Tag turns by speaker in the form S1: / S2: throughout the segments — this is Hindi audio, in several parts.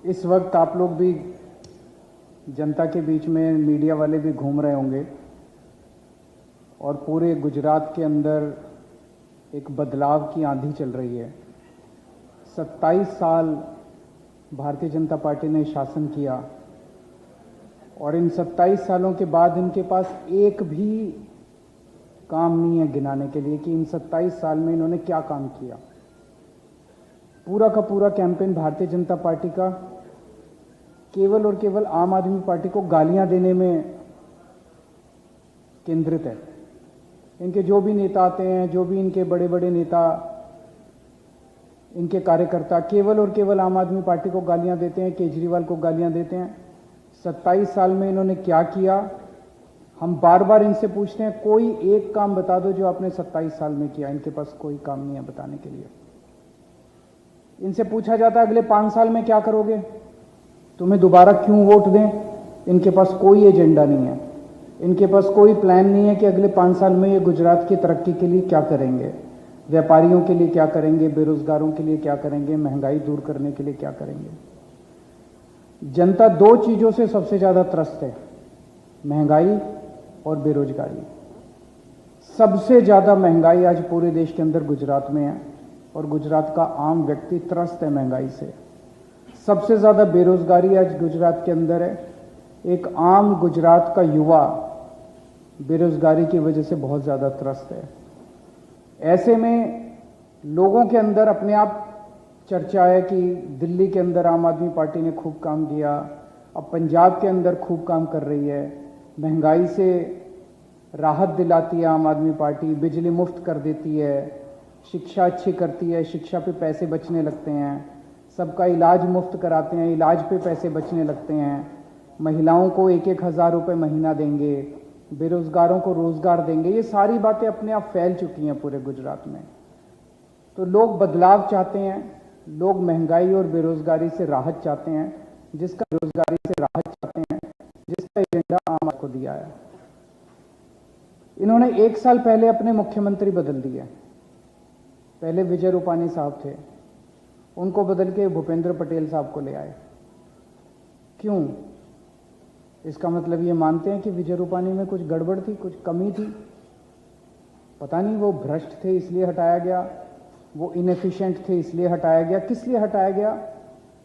S1: इस वक्त आप लोग भी जनता के बीच में, मीडिया वाले भी घूम रहे होंगे और पूरे गुजरात के अंदर एक बदलाव की आंधी चल रही है। 27 साल भारतीय जनता पार्टी ने शासन किया और इन 27 सालों के बाद इनके पास एक भी काम नहीं है गिनाने के लिए कि इन 27 साल में इन्होंने क्या काम किया। पूरा का पूरा कैंपेन भारतीय जनता पार्टी का केवल और केवल आम आदमी पार्टी को गालियां देने में केंद्रित है। इनके जो भी नेता आते हैं, जो भी इनके बड़े बड़े नेता, इनके कार्यकर्ता केवल और केवल आम आदमी पार्टी को गालियां देते हैं, केजरीवाल को गालियां देते हैं। 27 साल में इन्होंने क्या किया, हम बार बार इनसे पूछते हैं, कोई एक काम बता दो जो आपने 27 साल में किया। इनके पास कोई काम नहीं है बताने के लिए। इनसे पूछा जाता है अगले 5 साल में क्या करोगे, तुम्हें दोबारा क्यों वोट दें। इनके पास कोई एजेंडा नहीं है, इनके पास कोई प्लान नहीं है कि अगले 5 साल में ये गुजरात की तरक्की के लिए क्या करेंगे, व्यापारियों के लिए क्या करेंगे, बेरोजगारों के लिए क्या करेंगे, महंगाई दूर करने के लिए क्या करेंगे। जनता दो चीजों से सबसे ज्यादा त्रस्त है, महंगाई और बेरोजगारी। सबसे ज्यादा महंगाई आज पूरे देश के अंदर गुजरात में है और गुजरात का आम व्यक्ति त्रस्त है महंगाई से। सबसे ज्यादा बेरोजगारी आज गुजरात के अंदर है। एक आम गुजरात का युवा बेरोजगारी की वजह से बहुत ज्यादा त्रस्त है। ऐसे में लोगों के अंदर अपने आप चर्चा है कि दिल्ली के अंदर आम आदमी पार्टी ने खूब काम किया, अब पंजाब के अंदर खूब काम कर रही है, महंगाई से राहत दिलाती है आम आदमी पार्टी, बिजली मुफ्त कर देती है, शिक्षा अच्छी करती है, शिक्षा पे पैसे बचने लगते हैं, सबका इलाज मुफ्त कराते हैं, इलाज पे पैसे बचने लगते हैं, महिलाओं को 1-1 हज़ार रुपये महीना देंगे, बेरोजगारों को रोजगार देंगे। ये सारी बातें अपने आप फैल चुकी हैं पूरे गुजरात में। तो लोग बदलाव चाहते हैं, लोग महंगाई और बेरोजगारी से राहत चाहते हैं, जिसका बेरोजगारी से राहत चाहते हैं, जिसका एजेंडा आम आदमी को दिया है। इन्होंने 1 साल पहले अपने मुख्यमंत्री बदल दिए। पहले विजय रूपानी साहब थे, उनको बदल के भूपेंद्र पटेल साहब को ले आए। क्यों? इसका मतलब ये मानते हैं कि विजय रूपानी में कुछ गड़बड़ थी, कुछ कमी थी। पता नहीं, वो भ्रष्ट थे इसलिए हटाया गया, वो इनएफिशिएंट थे इसलिए हटाया गया, किस लिए हटाया गया,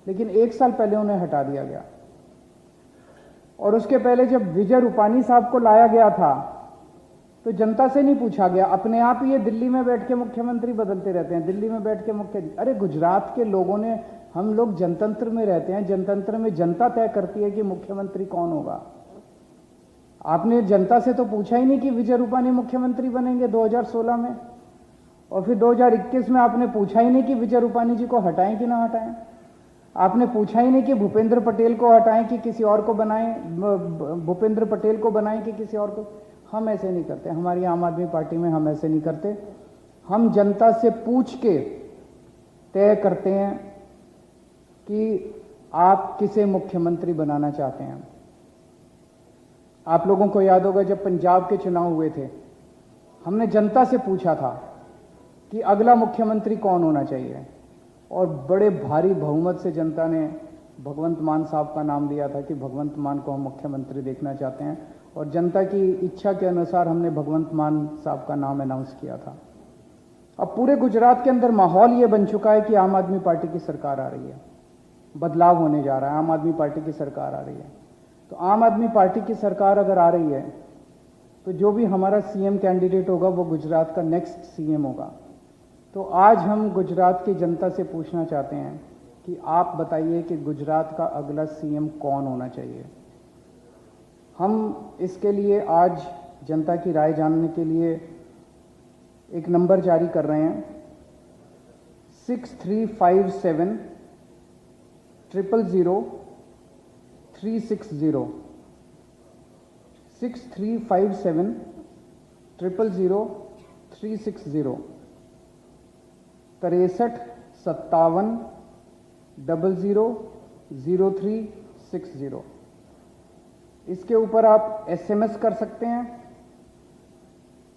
S1: लेकिन 1 साल पहले उन्हें हटा दिया गया। और उसके पहले जब विजय रूपानी साहब को लाया गया था तो जनता से नहीं पूछा गया, अपने आप ही ये दिल्ली में बैठ के मुख्यमंत्री बदलते रहते हैं, दिल्ली में बैठ के अरे गुजरात के लोगों ने, हम लोग जनतंत्र में रहते हैं, जनतंत्र में जनता तय करती है कि मुख्यमंत्री कौन होगा। आपने जनता से तो पूछा ही नहीं कि विजय रूपानी मुख्यमंत्री बनेंगे 2016 में, और फिर 2021 में आपने पूछा ही नहीं कि विजय रूपानी जी को हटाएं कि ना हटाएं। आपने पूछा ही नहीं कि भूपेंद्र पटेल को हटाएं कि किसी और को बनाएं, भूपेंद्र पटेल को बनाएं कि किसी और को। हम ऐसे नहीं करते, हमारी आम आदमी पार्टी में हम ऐसे नहीं करते। हम जनता से पूछ के तय करते हैं कि आप किसे मुख्यमंत्री बनाना चाहते हैं। आप लोगों को याद होगा जब पंजाब के चुनाव हुए थे, हमने जनता से पूछा था कि अगला मुख्यमंत्री कौन होना चाहिए, और बड़े भारी बहुमत से जनता ने भगवंत मान साहब का नाम दिया था कि भगवंत मान को हम मुख्यमंत्री देखना चाहते हैं, और जनता की इच्छा के अनुसार हमने भगवंत मान साहब का नाम अनाउंस किया था। अब पूरे गुजरात के अंदर माहौल ये बन चुका है कि आम आदमी पार्टी की सरकार आ रही है, बदलाव होने जा रहा है, आम आदमी पार्टी की सरकार आ रही है। तो आम आदमी पार्टी की सरकार अगर आ रही है तो जो भी हमारा सीएम कैंडिडेट होगा वो गुजरात का नेक्स्ट सीएम होगा। तो आज हम गुजरात की जनता से पूछना चाहते हैं कि आप बताइए कि गुजरात का अगला सीएम कौन होना चाहिए। हम इसके लिए आज जनता की राय जानने के लिए एक नंबर जारी कर रहे हैं, 6357 000 360, 6357 000 360, 63 57 00 0360। इसके ऊपर आप एसएमएस कर सकते हैं,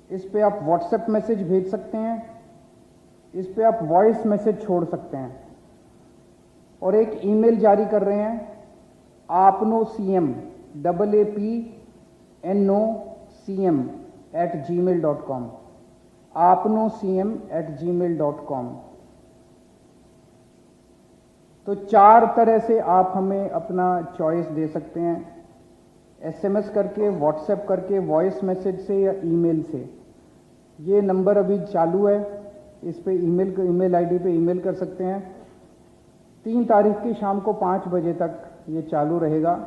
S1: इस पे आप व्हाट्सएप मैसेज भेज सकते हैं, इस पे आप वॉइस मैसेज छोड़ सकते हैं। और एक ईमेल जारी कर रहे हैं आपनो CM AAPNOCM@gmail.com, apnocm@gmail.com। तो 4 तरह से आप हमें अपना चॉइस दे सकते हैं, SMS करके, व्हाट्सएप करके, वॉइस मैसेज से या ईमेल से। ये नंबर अभी चालू है, इस पे ईमेल आईडी पे ईमेल कर सकते हैं। 3 तारीख की शाम को 5 बजे तक ये चालू रहेगा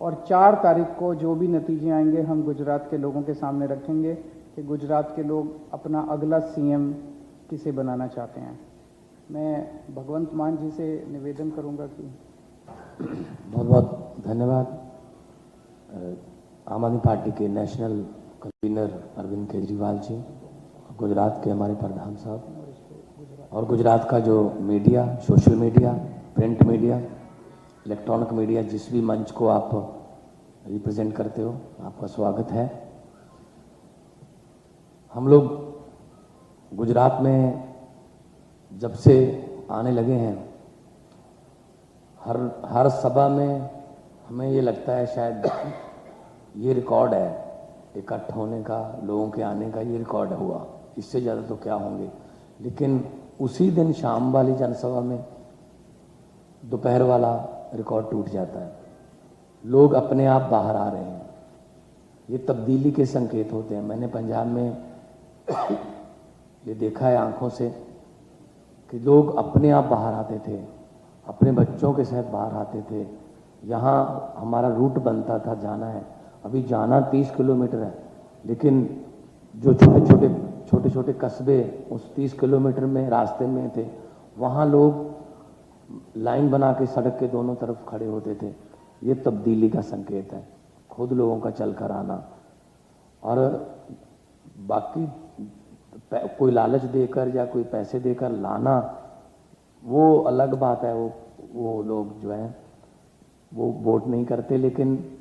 S1: और 4 तारीख को जो भी नतीजे आएंगे हम गुजरात के लोगों के सामने रखेंगे कि गुजरात के लोग अपना अगला CM किसे बनाना चाहते हैं। मैं भगवंत मान जी से निवेदन करूंगा कि
S2: बहुत बहुत धन्यवाद। आम आदमी पार्टी के नेशनल कन्वीनर अरविंद केजरीवाल जी, गुजरात के हमारे प्रधान साहब और गुजरात का जो media, social media, print media, electronic media, जिस भी मंच को आप रिप्रेजेंट करते हो, आपका स्वागत है। हम लोग गुजरात में जब से आने लगे हैं, हर सभा में हमें ये लगता है शायद ये रिकॉर्ड है इकट्ठा होने का, लोगों के आने का, ये रिकॉर्ड हुआ, इससे ज़्यादा तो क्या होंगे। लेकिन उसी दिन शाम वाली जनसभा में दोपहर वाला रिकॉर्ड टूट जाता है। लोग अपने आप बाहर आ रहे हैं, ये तब्दीली के संकेत होते हैं। मैंने पंजाब में ये देखा है आंखों से कि लोग अपने आप बाहर आते थे, अपने बच्चों के साथ बाहर आते थे। यहाँ हमारा रूट बनता था, जाना है, अभी जाना 30 किलोमीटर है, लेकिन जो छोटे छोटे कस्बे उस 30 किलोमीटर में रास्ते में थे, वहाँ लोग लाइन बना के सड़क के दोनों तरफ खड़े होते थे। ये तब्दीली का संकेत है, खुद लोगों का चल कर आना। और बाकी कोई लालच देकर या कोई पैसे देकर लाना वो अलग बात है। वो लोग जो हैं वो वोट नहीं करते, लेकिन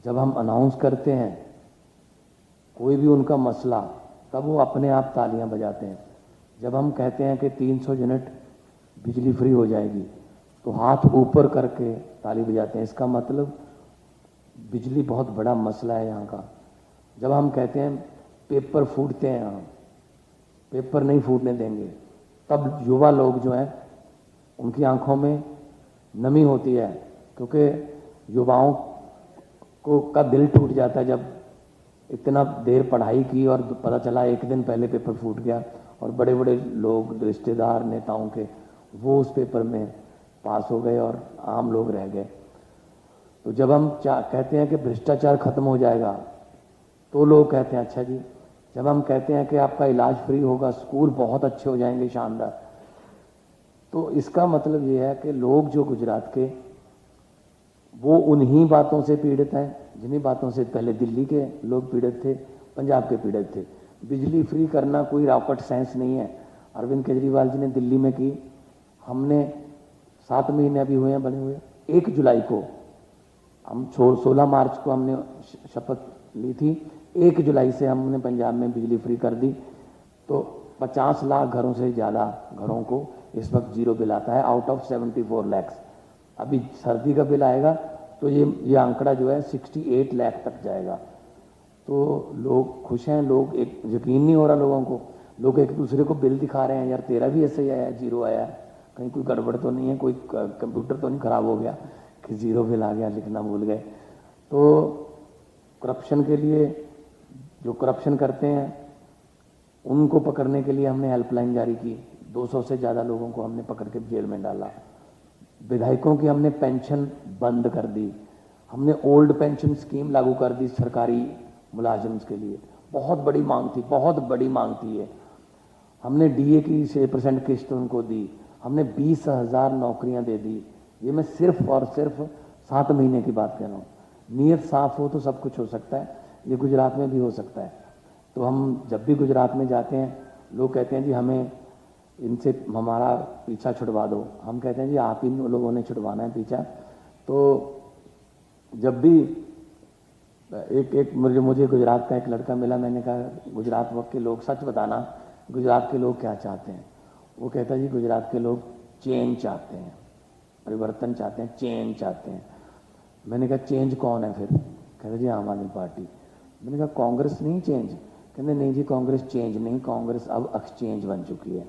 S2: जब हम अनाउंस करते हैं कोई भी उनका मसला, तब वो अपने आप तालियां बजाते हैं। जब हम कहते हैं कि 300 यूनिट बिजली फ्री हो जाएगी, तो हाथ ऊपर करके ताली बजाते हैं। इसका मतलब बिजली बहुत बड़ा मसला है यहाँ का। जब हम कहते हैं पेपर फूटते हैं यहाँ, पेपर नहीं फूटने देंगे, तब युवा लोग जो हैं उनकी आंखों में नमी होती है, क्योंकि युवाओं को का दिल टूट जाता है जब इतना देर पढ़ाई की और पता चला एक दिन पहले पेपर फूट गया और बड़े बड़े लोग, रिश्तेदार, नेताओं के, वो उस पेपर में पास हो गए और आम लोग रह गए। तो जब हम कहते हैं कि भ्रष्टाचार खत्म हो जाएगा, तो लोग कहते हैं अच्छा जी। जब हम कहते हैं कि आपका इलाज फ्री होगा, स्कूल बहुत अच्छे हो जाएंगे, शानदार, तो इसका मतलब ये है कि लोग जो गुजरात के, वो उन्हीं बातों से पीड़ित हैं जिन्हीं बातों से पहले दिल्ली के लोग पीड़ित थे, पंजाब के पीड़ित थे। बिजली फ्री करना कोई रॉकेट साइंस नहीं है। अरविंद केजरीवाल जी ने दिल्ली में की, हमने 7 महीने अभी हुए हैं बने हुए। 1 जुलाई को हम 16 मार्च को हमने शपथ ली थी, 1 जुलाई से हमने पंजाब में बिजली फ्री कर दी। तो 50 लाख घरों से ज़्यादा घरों को इस वक्त जीरो बिल आता है, आउट ऑफ 74 लैक्स। अभी सर्दी का बिल आएगा तो ये आंकड़ा जो है 68 लाख तक जाएगा। तो लोग खुश हैं, लोग, एक यकीन नहीं हो रहा लोगों को, लोग एक दूसरे को बिल दिखा रहे हैं, यार तेरा भी ऐसे ही आया, जीरो आया है, कहीं कोई गड़बड़ तो नहीं है, कोई कंप्यूटर तो नहीं खराब हो गया कि जीरो बिल आ गया, लिखना भूल गए। तो करप्शन के लिए, जो करप्शन करते हैं उनको पकड़ने के लिए हमने हेल्पलाइन जारी की, 200 से ज़्यादा लोगों को हमने पकड़ के जेल में डाला। विधायकों की हमने पेंशन बंद कर दी, हमने ओल्ड पेंशन स्कीम लागू कर दी सरकारी मुलाजिम के लिए। बहुत बड़ी मांग थी, बहुत बड़ी मांग थी ये। हमने DA की 6% किस्त उनको दी, हमने 20,000 नौकरियां दे दी। ये मैं सिर्फ और सिर्फ 7 महीने की बात कह रहा हूँ। नीयत साफ हो तो सब कुछ हो सकता है, ये गुजरात में भी हो सकता है। तो हम जब भी गुजरात में जाते हैं, लोग कहते हैं जी हमें इनसे हमारा पीछा छुड़वा दो। हम कहते हैं जी आप ही लोगों ने छुड़वाना है पीछा। तो जब भी मुझे गुजरात का एक लड़का मिला, मैंने कहा गुजरात वक्त के लोग, सच बताना गुजरात के लोग क्या चाहते हैं? वो कहता है जी गुजरात के लोग चेंज चाहते हैं, परिवर्तन चाहते हैं, चेंज चाहते हैं। मैंने कहा चेंज कौन है फिर? कहते जी आम आदमी पार्टी। मैंने कहा कांग्रेस नहीं चेंज? कहते नहीं जी कांग्रेस चेंज नहीं, कांग्रेस अब एक्सचेंज बन चुकी है।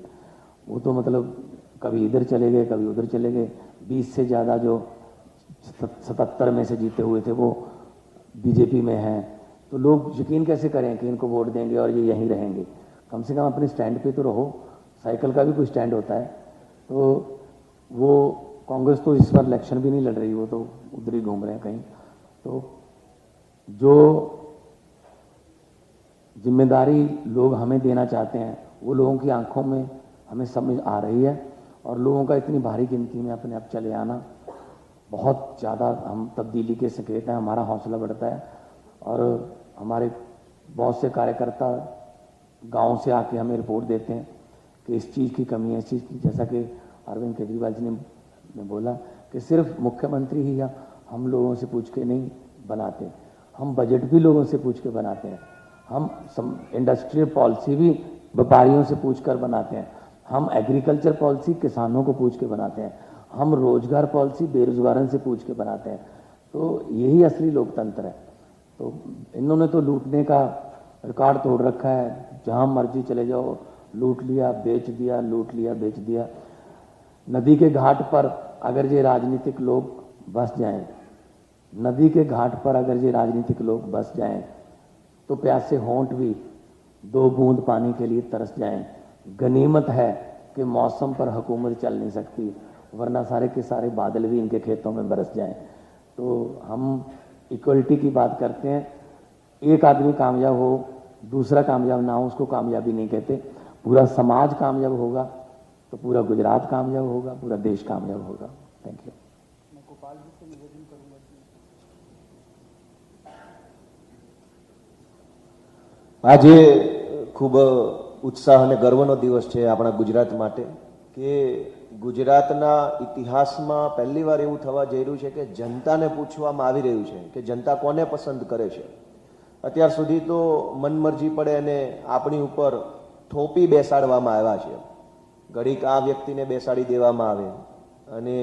S2: वो तो मतलब कभी इधर चले गए कभी उधर चले गए। 20 से ज़्यादा जो 77 में से जीते हुए थे वो बीजेपी में हैं, तो लोग यकीन कैसे करें कि इनको वोट देंगे और ये यहीं रहेंगे? कम से कम अपने स्टैंड पे तो रहो, साइकिल का भी कोई स्टैंड होता है। तो वो कांग्रेस तो इस बार इलेक्शन भी नहीं लड़ रही, वो तो उधर ही घूम रहे हैं कहीं। तो जो जिम्मेदारी लोग हमें देना चाहते हैं वो लोगों की आंखों में हमें समझ आ रही है, और लोगों का इतनी भारी गिनती में अपने आप चले आना बहुत ज़्यादा हम तब्दीली के संकेत हैं। हमारा हौसला बढ़ता है, और हमारे बहुत से कार्यकर्ता गांव से आके हमें रिपोर्ट देते हैं कि इस चीज़ की कमी है, इस चीज़ की, जैसा कि अरविंद केजरीवाल जी ने बोला कि सिर्फ मुख्यमंत्री ही या हम लोगों से पूछ के नहीं बनाते, हम बजट भी लोगों से पूछ के बनाते हैं, हम इंडस्ट्रियल पॉलिसी भी व्यापारियों से पूछ कर बनाते हैं, हम एग्रीकल्चर पॉलिसी किसानों को पूछ के बनाते हैं, हम रोजगार पॉलिसी बेरोजगारों से पूछ के बनाते हैं। तो यही असली लोकतंत्र है। तो इन्होंने तो लूटने का रिकॉर्ड तोड़ रखा है, जहां मर्जी चले जाओ, लूट लिया बेच दिया, लूट लिया बेच दिया। नदी के घाट पर अगर ये राजनीतिक लोग बस जाएं, नदी के घाट पर अगर ये राजनीतिक लोग बस जाएं, तो प्यासे होंठ भी 2 बूंद पानी के लिए तरस जाएं। गनीमत है कि मौसम पर हुकूमत चल नहीं सकती, वरना सारे के सारे बादल भी इनके खेतों में बरस जाएं। तो हम इक्वलिटी की बात करते हैं, एक आदमी कामयाब हो दूसरा कामयाब ना हो उसको कामयाबी नहीं कहते। पूरा समाज कामयाब होगा तो पूरा गुजरात कामयाब होगा, पूरा देश कामयाब होगा। Thank you.
S1: मैं गोपाल जी से निवेदन करूंगा
S3: આજે ખૂબ ઉત્સાહ અને ગર્વનો દિવસ છે આપણા ગુજરાત માટે કે ગુજરાતના ઇતિહાસમાં પહેલીવાર એવું થવા જઈ રહ્યું છે કે જનતાને પૂછવામાં આવી રહ્યું છે કે જનતા કોને પસંદ કરે છે। અત્યાર સુધી તો મનમરજી પડે અને આપણી ઉપર થોપી બેસાડવામાં આવ્યા છે। ઘડીક આ વ્યક્તિને બેસાડી દેવામાં આવે અને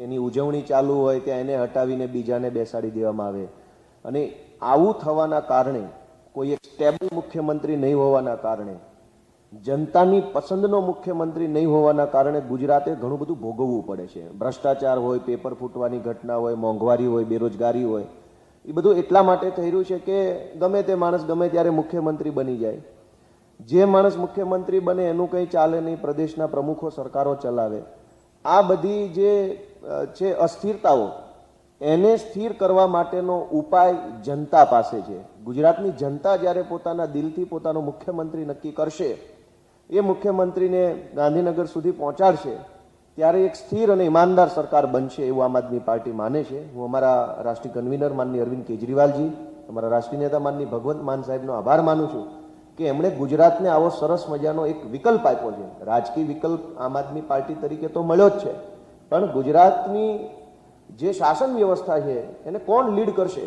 S3: એની ઉજવણી ચાલુ હોય ત્યાં એને હટાવીને બીજાને બેસાડી દેવામાં આવે, અને આવું થવાના કારણે કોઈ એક સ્ટેબલ મુખ્યમંત્રી નહીં હોવાના કારણે, જનતાની પસંદનો મુખ્યમંત્રી નહીં હોવાના કારણે ગુજરાતે ઘણું બધું ભોગવવું પડે છે। ભ્રષ્ટાચાર હોય, પેપર ફૂટવાની ઘટના હોય, મોંઘવારી હોય, બેરોજગારી હોય, એ બધું એટલા માટે થઈ રહ્યું છે કે ગમે તે માણસ ગમે ત્યારે મુખ્યમંત્રી બની જાય। જે માણસ મુખ્યમંત્રી બને એનું કંઈ ચાલે નહીં, પ્રદેશના પ્રમુખો સરકારો ચલાવે। આ બધી જે છે અસ્થિરતાઓ, એને સ્થિર કરવા માટેનો ઉપાય જનતા પાસે છે। ગુજરાતની જનતા જ્યારે પોતાના દિલથી પોતાનો મુખ્યમંત્રી નક્કી કરશે, એ મુખ્યમંત્રીને ગાંધીનગર સુધી પહોંચાડશે, ત્યારે એક સ્થિર અને ઈમાનદાર સરકાર બનશે એવું આમ આદમી પાર્ટી માને છે। હું અમારા રાષ્ટ્રીય કન્વીનર માનની અરવિંદ કેજરીવાલજી, અમારા રાષ્ટ્રીય નેતા માનની ભગવંત માન સાહેબનો આભાર માનું છું કે એમણે ગુજરાતને આવો સરસ મજાનો એક વિકલ્પ આપ્યો છે। રાજકીય વિકલ્પ આમ આદમી પાર્ટી તરીકે તો મળ્યો જ છે, પણ ગુજરાતની જે શાસન વ્યવસ્થા છે એને કોણ લીડ કરશે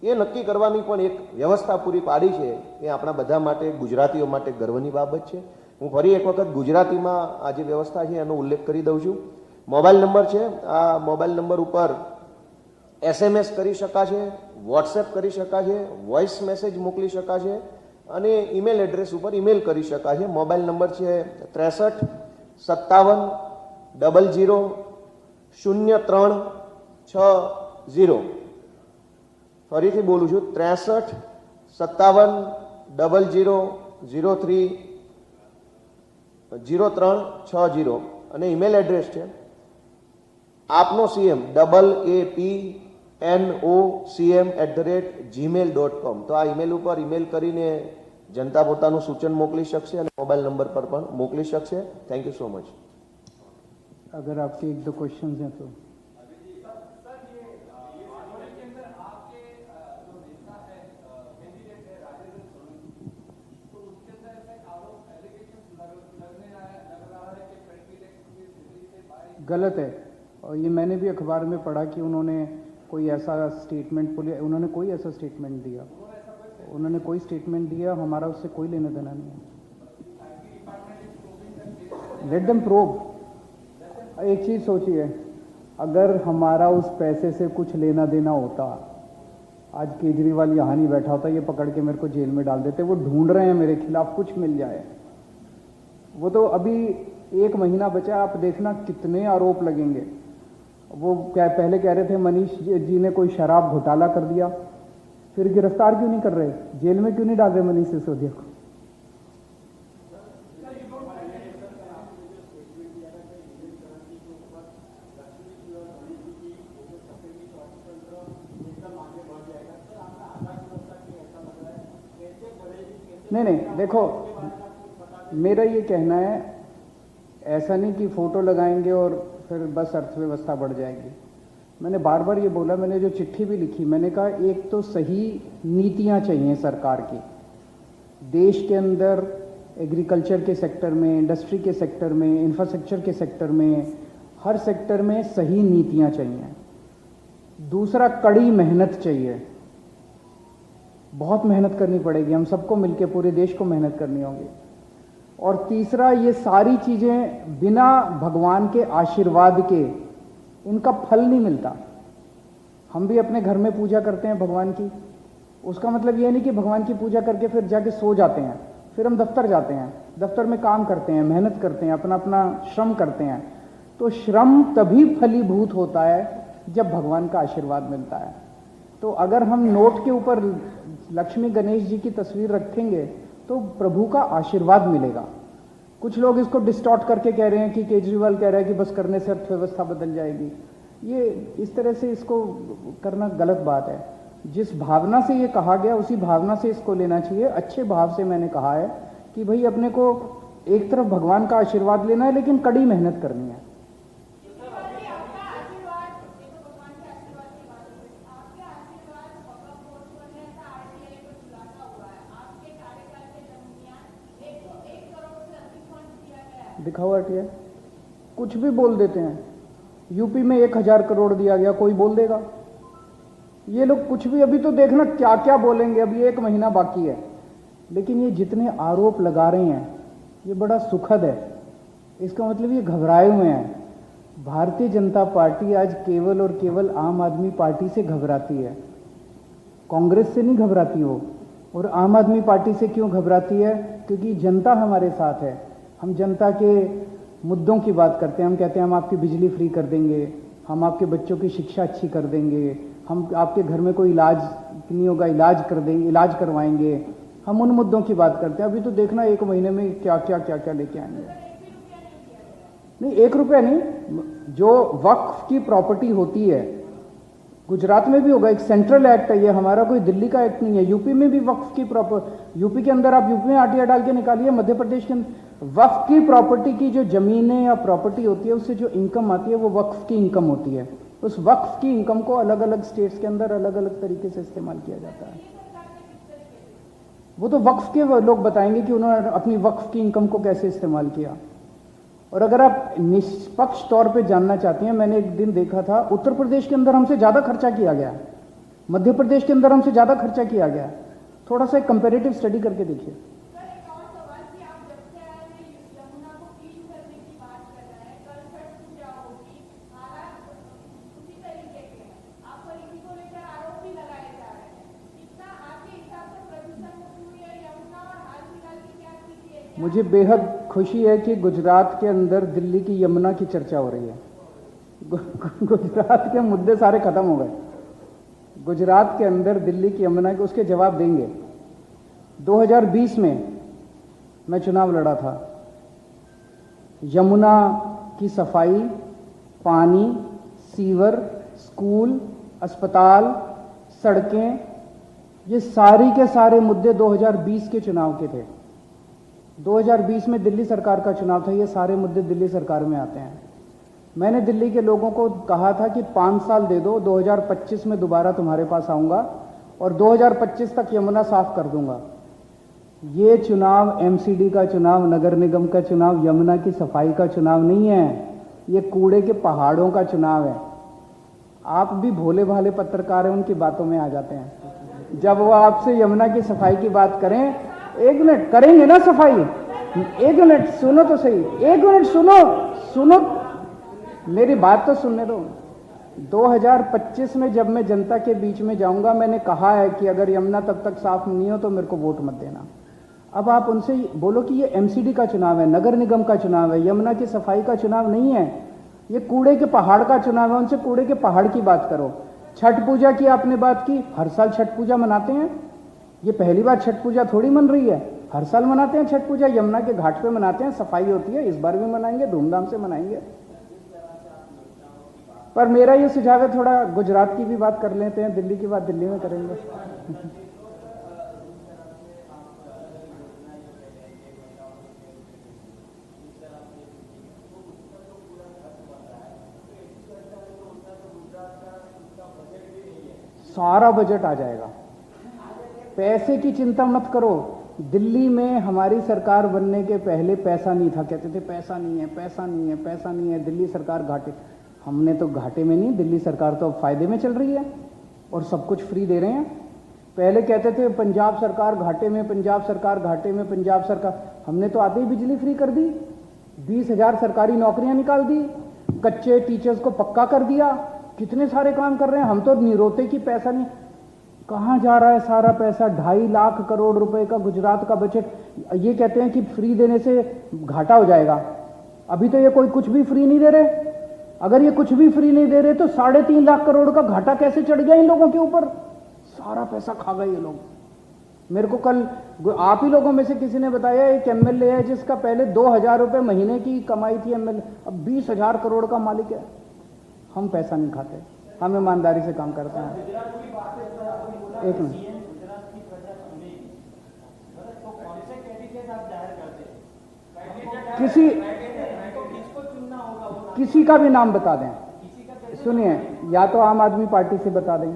S3: એ નક્કી કરવાની પણ એક વ્યવસ્થા પૂરી પાડી છે। એ આપણા બધા માટે, ગુજરાતીઓ માટે ગર્વની બાબત છે। હું ફરી એક વખત ગુજરાતીમાં આ જે વ્યવસ્થા છે એનો ઉલ્લેખ કરી દઉં છું। મોબાઈલ નંબર છે, આ મોબાઈલ નંબર ઉપર SMS કરી શકાશે, વોટ્સએપ કરી શકાશે, વોઇસ મેસેજ મોકલી શકાશે, અને ઈમેલ એડ્રેસ ઉપર ઈમેલ કરી શકાશે। મોબાઈલ નંબર છે 63 57 00 0360। ફરીથી બોલું છું, 63 57 00 0360, અને ઈમેલ એડ્રેસ છે આપનો CM AAPNOCM@gmail.com। તો આ ઈમેલ ઉપર ઈમેલ કરીને જનતા પોતાનું સૂચન મોકલી શકશે અને મોબાઈલ નંબર પર પણ મોકલી શકશે। Thank you so much.
S1: अगर आपके 1-2 क्वेश्चन हैं तो। गलत है, और ये मैंने भी अखबार में पढ़ा कि उन्होंने कोई ऐसा स्टेटमेंट, उन्होंने कोई ऐसा स्टेटमेंट दिया, उन्होंने कोई स्टेटमेंट दिया, हमारा उससे कोई लेना देना नहीं है। Let them probe. एक चीज़ सोचिए, अगर हमारा उस पैसे से कुछ लेना देना होता, आज केजरीवाल यहाँ नहीं बैठा होता, ये पकड़ के मेरे को जेल में डाल देते। वो ढूंढ रहे हैं मेरे खिलाफ कुछ मिल जाए। वो तो अभी 1 महीना बचा, आप देखना कितने आरोप लगेंगे। वो क्या पहले कह रहे थे मनीष जी ने कोई शराब घोटाला कर दिया, फिर गिरफ्तार क्यों नहीं कर रहे, जेल में क्यों नहीं डाल रहे मनीष सिसोदिया को? नहीं, देखो मेरा ये कहना है, ऐसा नहीं कि फोटो लगाएंगे और फिर बस अर्थव्यवस्था बढ़ जाएगी। मैंने बार बार ये बोला, मैंने जो चिट्ठी भी लिखी, मैंने कहा एक तो सही नीतियां चाहिए सरकार की। देश के अंदर एग्रीकल्चर के सेक्टर में, इंडस्ट्री के सेक्टर में, इंफ्रास्ट्रक्चर के सेक्टर में, हर सेक्टर में सही नीतियां चाहिए। दूसरा, कड़ी मेहनत चाहिए, बहुत मेहनत करनी पड़ेगी, हम सबको मिलकर पूरे देश को मेहनत करनी होगी। और तीसरा, ये सारी चीजें बिना भगवान के आशीर्वाद के इनका फल नहीं मिलता। हम भी अपने घर में पूजा करते हैं भगवान की, उसका मतलब ये नहीं कि भगवान की पूजा करके फिर जाके सो जाते हैं, फिर हम दफ्तर जाते हैं, दफ्तर में काम करते हैं, मेहनत करते हैं, अपना अपना श्रम करते हैं। तो श्रम तभी फलीभूत होता है जब भगवान का आशीर्वाद मिलता है। तो अगर हम नोट के ऊपर लक्ष्मी गणेश जी की तस्वीर रखेंगे तो प्रभु का आशीर्वाद मिलेगा। कुछ लोग इसको डिस्टॉर्ट करके कह रहे हैं कि केजरीवाल कह रहा है कि बस करने से अर्थव्यवस्था बदल जाएगी। ये इस तरह से इसको करना गलत बात है। जिस भावना से ये कहा गया उसी भावना से इसको लेना चाहिए। अच्छे भाव से मैंने कहा है कि भाई अपने को एक तरफ भगवान का आशीर्वाद लेना है लेकिन कड़ी मेहनत करनी है। दिखाओ आरटीआई, कुछ भी बोल देते हैं। यूपी में 1000 करोड़ दिया गया, कोई बोल देगा। ये लोग कुछ भी, अभी तो देखना क्या क्या बोलेंगे, अभी 1 महीना बाकी है। लेकिन ये जितने आरोप लगा रहे हैं ये बड़ा सुखद है। इसका मतलब ये घबराए हुए हैं। भारतीय जनता पार्टी आज केवल और केवल आम आदमी पार्टी से घबराती है, कांग्रेस से नहीं घबराती वो। और आम आदमी पार्टी से क्यों घबराती है? क्योंकि जनता हमारे साथ है। हम जनता के मुद्दों की बात करते हैं। हम कहते हैं हम आपकी बिजली फ्री कर देंगे, हम आपके बच्चों की शिक्षा अच्छी कर देंगे, हम आपके घर में कोई इलाज नहीं होगा इलाज कर देंगे, इलाज करवाएंगे। हम उन मुद्दों की बात करते हैं। अभी तो देखना 1 महीने में क्या क्या क्या क्या लेके आएंगे। नहीं, 1 रुपया नहीं। जो वक्फ की प्रॉपर्टी होती है, गुजरात में भी होगा, एक सेंट्रल एक्ट है ये, हमारा कोई दिल्ली का एक्ट नहीं है। यूपी में भी वक्फ की प्रॉपर्टी, यूपी के अंदर आप यूपी में आरटीआई डाल के निकालिए, मध्य प्रदेश के अंदर वक्फ की प्रॉपर्टी की जो जमीनें या प्रॉपर्टी होती है उससे जो इनकम आती है वो वक्फ की इनकम होती है। उस वक्फ की इनकम को अलग अलग स्टेट्स के अंदर अलग अलग तरीके से इस्तेमाल किया जाता है। वो तो वक्फ के लोग बताएंगे कि उन्होंने अपनी वक्फ की इनकम को कैसे इस्तेमाल किया। और अगर आप निष्पक्ष तौर पे जानना चाहते हैं, मैंने एक दिन देखा था उत्तर प्रदेश के अंदर हमसे ज्यादा खर्चा किया गया, मध्य प्रदेश के अंदर हमसे ज्यादा खर्चा किया गया। थोड़ा सा एक कंपैरेटिव स्टडी करके देखिए। मुझे बेहद खुशी है कि गुजरात के अंदर दिल्ली की यमुना की चर्चा हो रही है। गुजरात के मुद्दे सारे खत्म हो गए। गुजरात के अंदर दिल्ली की यमुना के उसके जवाब देंगे। 2020 में मैं चुनाव लड़ा था। यमुना की सफाई, पानी, सीवर, स्कूल, अस्पताल, सड़कें, ये सारी के सारे मुद्दे 2020 के चुनाव के थे। 2020 में दिल्ली सरकार का चुनाव था, ये सारे मुद्दे दिल्ली सरकार में आते हैं। मैंने दिल्ली के लोगों को कहा था कि 5 साल दे दो, 2025 में दोबारा तुम्हारे पास आऊंगा और 2025 तक यमुना साफ कर दूंगा। ये चुनाव एमसीडी का चुनाव, नगर निगम का चुनाव, यमुना की सफाई का चुनाव नहीं है, ये कूड़े के पहाड़ों का चुनाव है। आप भी भोले भाले पत्रकार हैं, उनकी बातों में आ जाते हैं। जब वो आपसे यमुना की सफाई की बात करें, 1 मिनट करेंगे ना सफाई, 1 मिनट सुनो तो सही, 1 मिनट सुनो, मेरी बात तो सुनने दो। 2025 में जब मैं जनता के बीच में जाऊंगा, मैंने कहा है कि अगर यमुना तब तक साफ नहीं हो तो मेरे को वोट मत देना। अब आप उनसे बोलो कि ये एमसीडी का चुनाव है, नगर निगम का चुनाव है, यमुना की सफाई का चुनाव नहीं है, ये कूड़े के पहाड़ का चुनाव है। उनसे कूड़े के पहाड़ की बात करो। छठ पूजा की आपने बात की, हर साल छठ पूजा मनाते हैं, ये पहली बार छठ पूजा थोड़ी मन रही है, हर साल मनाते हैं छठ पूजा, यमुना के घाट पे मनाते हैं, सफाई होती है, इस बार भी मनाएंगे, धूमधाम से मनाएंगे। पर मेरा ये सुझाव है, थोड़ा गुजरात की भी बात कर लेते हैं, दिल्ली की बात दिल्ली में करेंगे। सारा बजट आ जाएगा, पैसे की चिंता मत करो। दिल्ली में हमारी सरकार बनने के पहले पैसा नहीं था, कहते थे पैसा नहीं है, पैसा नहीं है, पैसा नहीं है, दिल्ली सरकार घाटे। हमने तो घाटे में नहीं, दिल्ली सरकार तो अब फायदे में चल रही है और सब कुछ फ्री दे रहे हैं। पहले कहते थे पंजाब सरकार घाटे में, पंजाब सरकार घाटे में, पंजाब सरकार, हमने तो आते ही बिजली फ्री कर दी, 20,000 सरकारी नौकरियां निकाल दी, कच्चे टीचर्स को पक्का कर दिया, कितने सारे काम कर रहे हैं। हम तो निरोते की पैसा नहीं, कहाँ जा रहा है सारा पैसा? 2.5 लाख करोड़ रुपए का गुजरात का बजट। ये कहते हैं कि फ्री देने से घाटा हो जाएगा, अभी तो ये कोई कुछ भी फ्री नहीं दे रहे। अगर ये कुछ भी फ्री नहीं दे रहे तो 3.5 लाख करोड़ का घाटा कैसे चढ़ गया इन लोगों के ऊपर? सारा पैसा खा गए ये लोग। मेरे को कल आप ही लोगों में से किसी ने बताया, एक एमएलए है जिसका पहले 2,000 रुपए महीने की कमाई थी एमएलए, अब 20,000 करोड़ का मालिक है। हम पैसा नहीं खाते, हम ईमानदारी से काम करते हैं। एक मिनट, किसी का भी नाम बता दें, सुनिए, या तो आम आदमी पार्टी से बता दें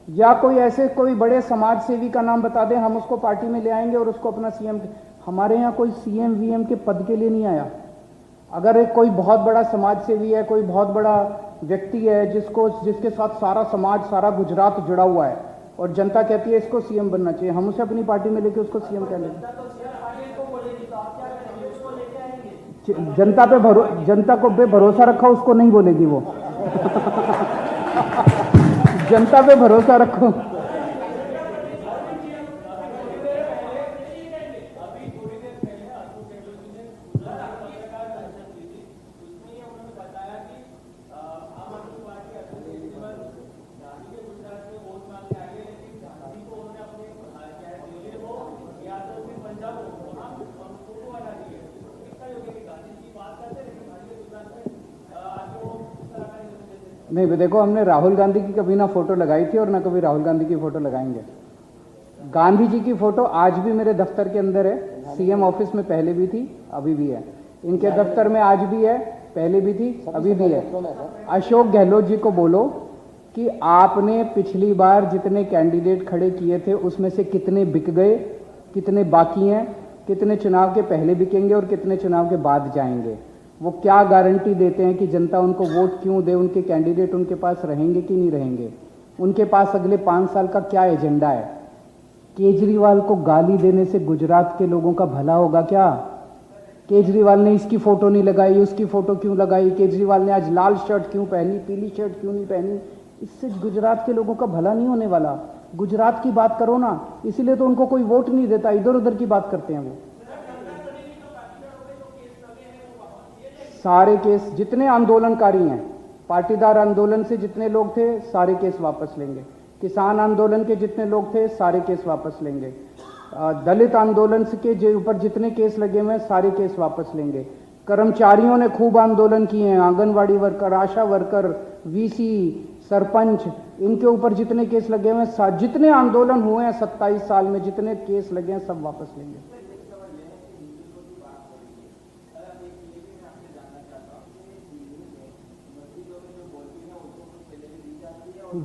S1: या कोई ऐसे कोई बड़े समाज सेवी का नाम बता दें, हम उसको पार्टी में ले आएंगे और उसको अपना सीएम। हमारे यहाँ कोई सीएम वीएम के पद के लिए नहीं आया। अगर एक कोई बहुत बड़ा समाज सेवी है, कोई बहुत बड़ा व्यक्ति है जिसके साथ सारा समाज, सारा गुजरात जुड़ा हुआ है और जनता कहती है इसको सीएम बनना चाहिए, हम उसे अपनी पार्टी में लेके उसको सीएम कह लेंगे। जनता को पे भरोसा रखा, उसको नहीं बोलेगी वो। जनता पे भरोसा रखो। नहीं देखो, हमने राहुल गांधी की कभी ना फोटो लगाई थी और ना कभी राहुल गांधी की फोटो लगाएंगे। गांधी जी की फोटो आज भी मेरे दफ्तर के अंदर है, सीएम ऑफिस में पहले भी थी, अभी भी है, इनके दफ्तर में आज भी है, पहले भी थी, अभी भी है। अशोक गहलोत जी को बोलो कि आपने पिछली बार जितने कैंडिडेट खड़े किए थे उसमें से कितने बिक गए, कितने बाकी हैं, कितने चुनाव के पहले बिकेंगे और कितने चुनाव के बाद जाएंगे। वो क्या गारंटी देते हैं कि जनता उनको वोट क्यों दे, उनके कैंडिडेट उनके पास रहेंगे कि नहीं रहेंगे, उनके पास अगले 5 साल का क्या एजेंडा है। केजरीवाल को गाली देने से गुजरात के लोगों का भला होगा क्या? केजरीवाल ने इसकी फोटो नहीं लगाई, उसकी फोटो क्यों लगाई, केजरीवाल ने आज लाल शर्ट क्यों पहनी, पीली शर्ट क्यों नहीं पहनी, इससे गुजरात के लोगों का भला नहीं होने वाला। गुजरात की बात करो ना, इसीलिए तो उनको कोई वोट नहीं देता, इधर उधर की बात करते हैं वो। सारे केस, जितने आंदोलनकारी हैं, पाटीदार आंदोलन से जितने लोग थे सारे केस वापस लेंगे, किसान आंदोलन के जितने लोग थे सारे केस वापस लेंगे, दलित आंदोलन के ऊपर जितने केस लगे हुए हैं सारे केस वापस लेंगे। कर्मचारियों ने खूब आंदोलन किए हैं, आंगनवाड़ी वर्कर, आशा वर्कर, वीसी, सरपंच, इनके ऊपर जितने केस लगे हुए हैं, जितने आंदोलन हुए हैं 27 साल में, जितने केस लगे हैं सब वापस लेंगे।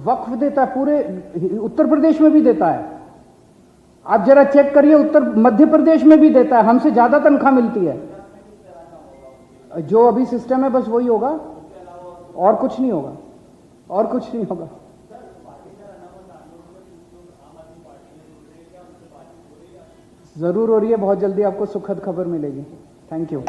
S1: वक्फ देता है, पूरे उत्तर प्रदेश में भी देता है, आप जरा चेक करिए, मध्य प्रदेश में भी देता है, हमसे ज्यादा तनख्वाह मिलती है। जो अभी सिस्टम है बस वही होगा, और कुछ नहीं होगा, और कुछ नहीं होगा। जरूर हो रही है, बहुत जल्दी आपको सुखद खबर मिलेगी। Thank you.